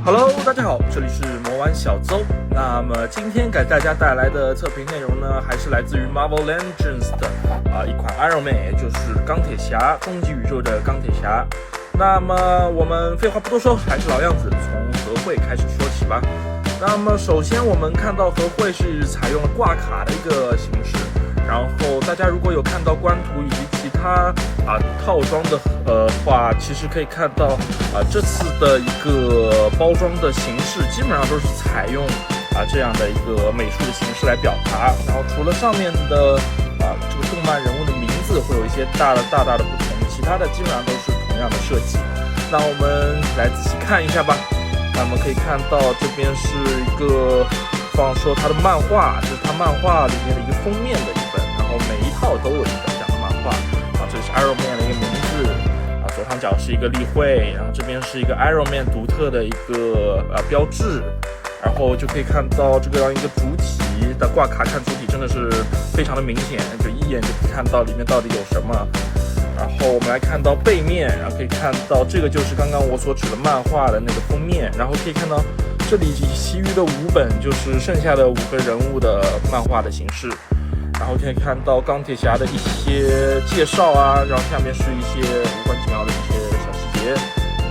Hello， 大家好，这里是魔玩小周。那么今天给大家带来的测评内容呢，还是来自于 Marvel Legends 的一款 Iron Man， 也就是钢铁侠，终极宇宙的钢铁侠。那么我们废话不多说，还是老样子，从合会开始说起吧。那么首先我们看到合会是采用了挂卡的一个形式，然后大家如果有看到官图以及其他套装的话，其实可以看到这次的一个包装的形式基本上都是采用这样的一个美术的形式来表达，然后除了上面的这个动漫人物的名字会有一些大大的不同，其他的基本上都是同样的设计。那我们来仔细看一下吧。那么可以看到这边是一个放说它的漫画，这是它漫画里面的一个封面的一本，然后每一套都有一本这样的漫画。这是 Iron Man 的一个名字，左上角是一个例会，然后这边是一个 Iron Man 独特的一个标志，然后就可以看到这个样一个主体的挂卡，看主体真的是非常的明显，就一眼就可以看到里面到底有什么。然后我们来看到背面，然后可以看到这个就是刚刚我所指的漫画的那个封面，然后可以看到这里其余的5本就是剩下的5个人物的漫画的形式，然后可以看到钢铁侠的一些介绍然后下面是一些无关紧要的一些小细节。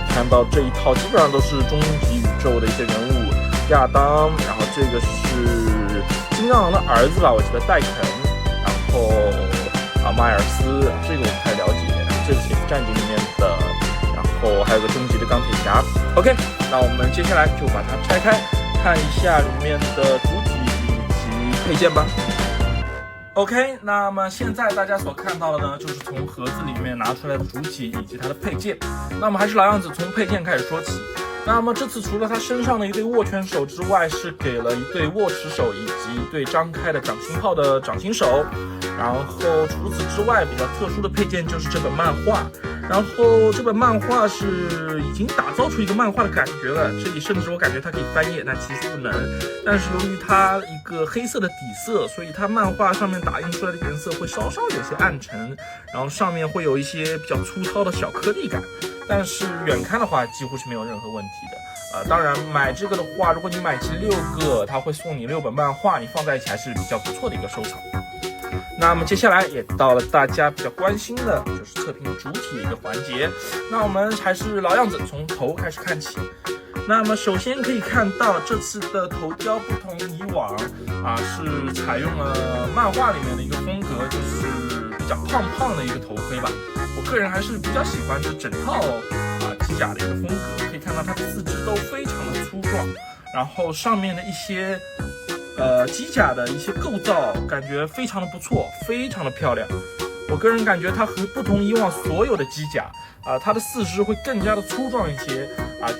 看到这一套基本上都是终极宇宙的一些人物，亚当，然后这个是金刚狼的儿子吧，我记得戴肯，然后迈尔斯，这个我不太了解，这个也是战警里面的，然后还有个终极的钢铁侠。OK， 那我们接下来就把它拆开，看一下里面的主体以及配件吧。OK， 那么现在大家所看到的呢，就是从盒子里面拿出来的主体以及它的配件。那么还是老样子，从配件开始说起。那么这次除了他身上的一对握拳手之外，是给了一对握持手以及一对张开的掌心号的掌心手。然后除此之外，比较特殊的配件就是这本漫画。然后这本漫画是已经打造出一个漫画的感觉了，这里甚至我感觉它可以翻页，但其实不能。但是由于它一个黑色的底色，所以它漫画上面打印出来的颜色会稍稍有些暗沉，然后上面会有一些比较粗糙的小颗粒感。但是远看的话几乎是没有任何问题的。当然买这个的话，如果你买齐6个，它会送你6本漫画，你放在一起还是比较不错的一个收藏。那么接下来也到了大家比较关心的，就是测评主体的一个环节。那我们还是老样子，从头开始看起。那么首先可以看到这次的头雕不同以往是采用了漫画里面的一个风格，就是比较胖的一个头盔吧。我个人还是比较喜欢这整套机甲的一个风格，可以看到它的四肢都非常的粗壮，然后上面的一些机甲的一些构造感觉非常的不错，非常的漂亮。我个人感觉它和不同以往所有的机甲它的四肢会更加的粗壮一些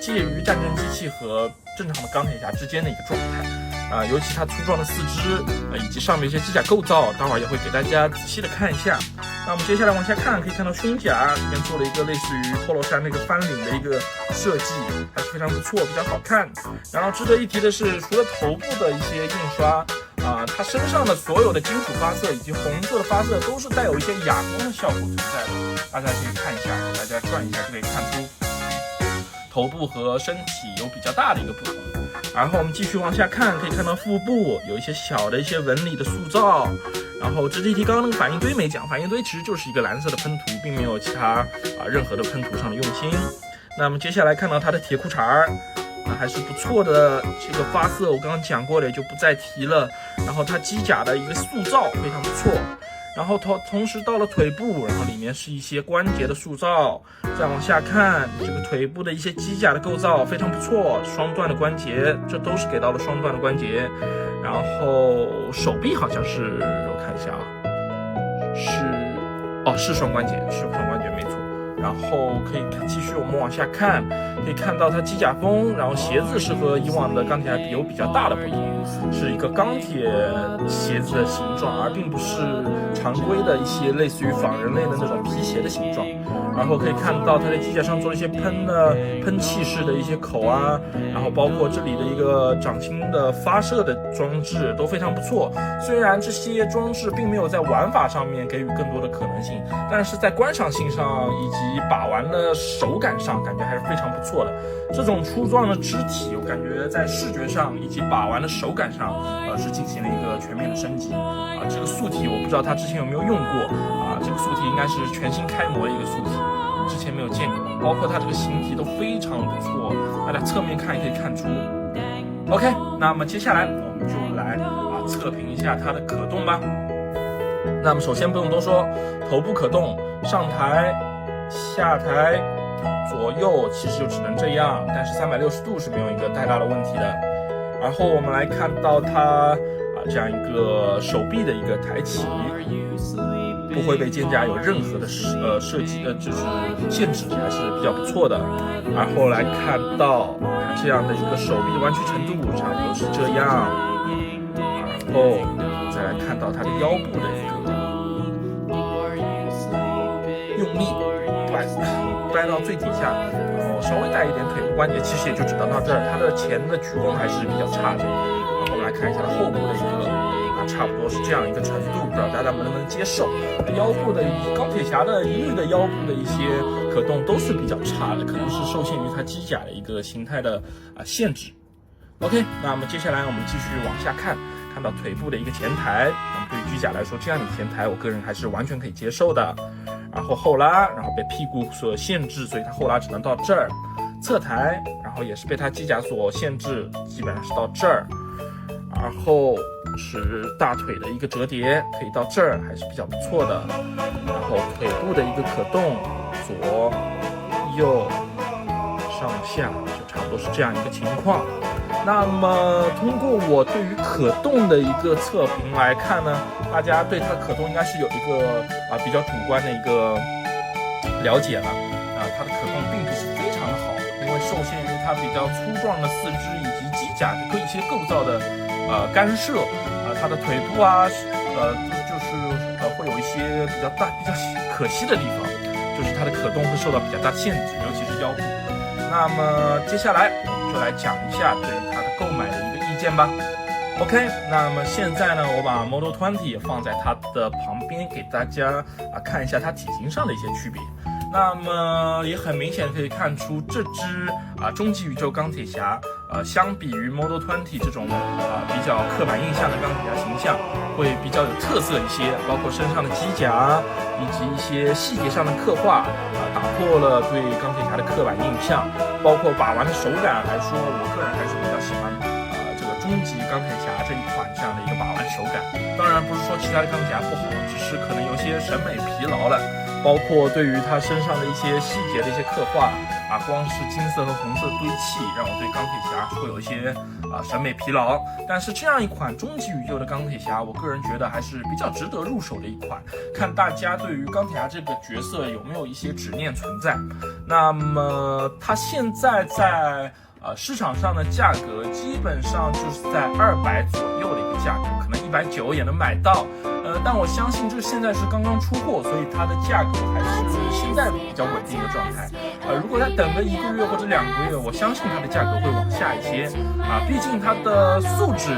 介于战争机器和正常的钢铁侠之间的一个状态尤其它粗壮的四肢以及上面一些机甲构造，待会儿也会给大家仔细的看一下。那我们接下来往下看，可以看到胸甲这边做了一个类似于 polo 衫那个翻领的一个设计，还是非常不错，比较好看。然后值得一提的是，除了头部的一些印刷它身上的所有的金属发色以及红色的发色都是带有一些哑光的效果存在的，大家可以看一下，给大家转一下就可以看出头部和身体有比较大的一个不同。然后我们继续往下看，可以看到腹部有一些小的一些纹理的塑造。然后值得一提，刚刚那个反应堆没讲，反应堆其实就是一个蓝色的喷涂，并没有其他任何的喷涂上的用心。那么接下来看到它的铁裤衩还是不错的，这个发色我刚刚讲过的也就不再提了。然后它机甲的一个塑造非常不错。然后同时到了腿部，然后里面是一些关节的塑造。再往下看，这个腿部的一些机甲的构造非常不错，双段的关节，这都是给到了双段的关节。然后手臂好像是，我看一下是双关节，是双关节没错。然后可以继续我们往下看，可以看到它机甲风，然后鞋子是和以往的钢铁侠有比较大的不同，是一个钢铁鞋子的形状，而并不是常规的一些类似于仿人类的那种皮鞋的形状。然后可以看到它在机甲上做了一些喷气式的一些口啊，然后包括这里的一个掌心的发射的装置都非常不错。虽然这些装置并没有在玩法上面给予更多的可能性，但是在观赏性上以及把玩的手感上，感觉还是非常不错的。这种粗壮的肢体，我感觉在视觉上以及把玩的手感上，是进行了一个全面的升级啊。这个素体我不知道他之前有没有用过啊，这个素体应该是全新开模的一个素体，之前没有见过，包括它这个形体都非常不错，大家侧面看也可以看出。OK， 那么接下来我们就来测评一下它的可动吧。那么首先不用多说，头部可动，上抬、下抬、左右其实就只能这样，但是360度是没有一个太大的问题的。然后我们来看到它这样一个手臂的一个抬起，不会被肩胛有任何的设计就是限制，还是比较不错的。然后来看到这样的一个手臂弯曲程度，差不多是这样。然后再来看到它的腰部的一个用力掰到最底下，然后稍微带一点腿部关节，其实也就只能到这儿。它的前的鞠躬还是比较差的。然后我们来看一下它后部的一个差不多是这样一个程度，不知道大家能不能接受。腰部的钢铁侠的一律的腰部的一些可动都是比较差的，可能是受限于它机甲的一个形态的限制。OK， 那么接下来我们继续往下看到腿部的一个前抬。那么对于机甲来说，这样的前抬我个人还是完全可以接受的。然后后拉，然后被屁股所限制，所以它后拉只能到这儿。侧抬，然后也是被它机甲所限制，基本上是到这儿。然后是大腿的一个折叠，可以到这儿，还是比较不错的。然后腿部的一个可动，左右上下，就差不多是这样一个情况。那么通过我对于可动的一个测评来看呢，大家对它的可动应该是有一个比较主观的一个了解了。它的可动并不是非常的好，因为受限于它比较粗壮的四肢以及机甲的一些构造的干涉，它的腿部就是会有一些比较可惜的地方，就是它的可动会受到比较大的限制，尤其是腰部。那么接下来我们就来讲一下对于它的购买的一个意见吧。OK， 那么现在呢，我把 Model 20也放在它的旁边，给大家看一下它体型上的一些区别。那么也很明显可以看出，这只终极宇宙钢铁侠，相比于 Model 20这种比较刻板印象的钢铁侠形象，会比较有特色一些，包括身上的机甲以及一些细节上的刻画，打破了对钢铁侠的刻板印象。包括把玩的手感来说，我个人还是比较喜欢这个终极钢铁侠这一款这样的一个把玩手感。当然不是说其他的钢铁侠不好，只是可能有些审美疲劳了。包括对于他身上的一些细节的一些刻画光是金色和红色堆砌，让我对钢铁侠会有一些审美疲劳。但是这样一款终极宇宙的钢铁侠，我个人觉得还是比较值得入手的一款。看大家对于钢铁侠这个角色有没有一些执念存在。那么他现在在市场上的价格基本上就是在200左右的一个价格，可能190也能买到。但我相信这现在是刚刚出货，所以它的价格还是现在比较稳定的状态。如果再等个1个月或者2个月，我相信它的价格会往下一些。毕竟它的素质，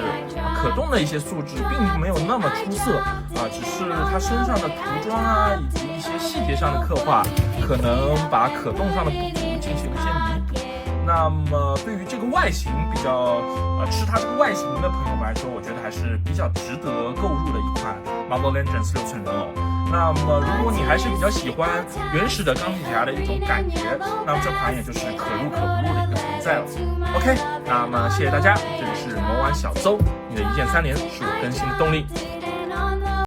可动的一些素质并没有那么出色只是它身上的涂装以及一些细节上的刻画，可能把可动上的不足进行了一些弥补。那么对于这个外形比较吃它这个外形的朋友们来说，我觉得还是比较值得购入的一款 Marvel Legends 6寸人偶。那么如果你还是比较喜欢原始的钢铁侠的一种感觉，那么这款也就是可入可不入的一个存在了。OK， 那么谢谢大家，这里是魔玩小邹，你的一键3连是我更新的动力。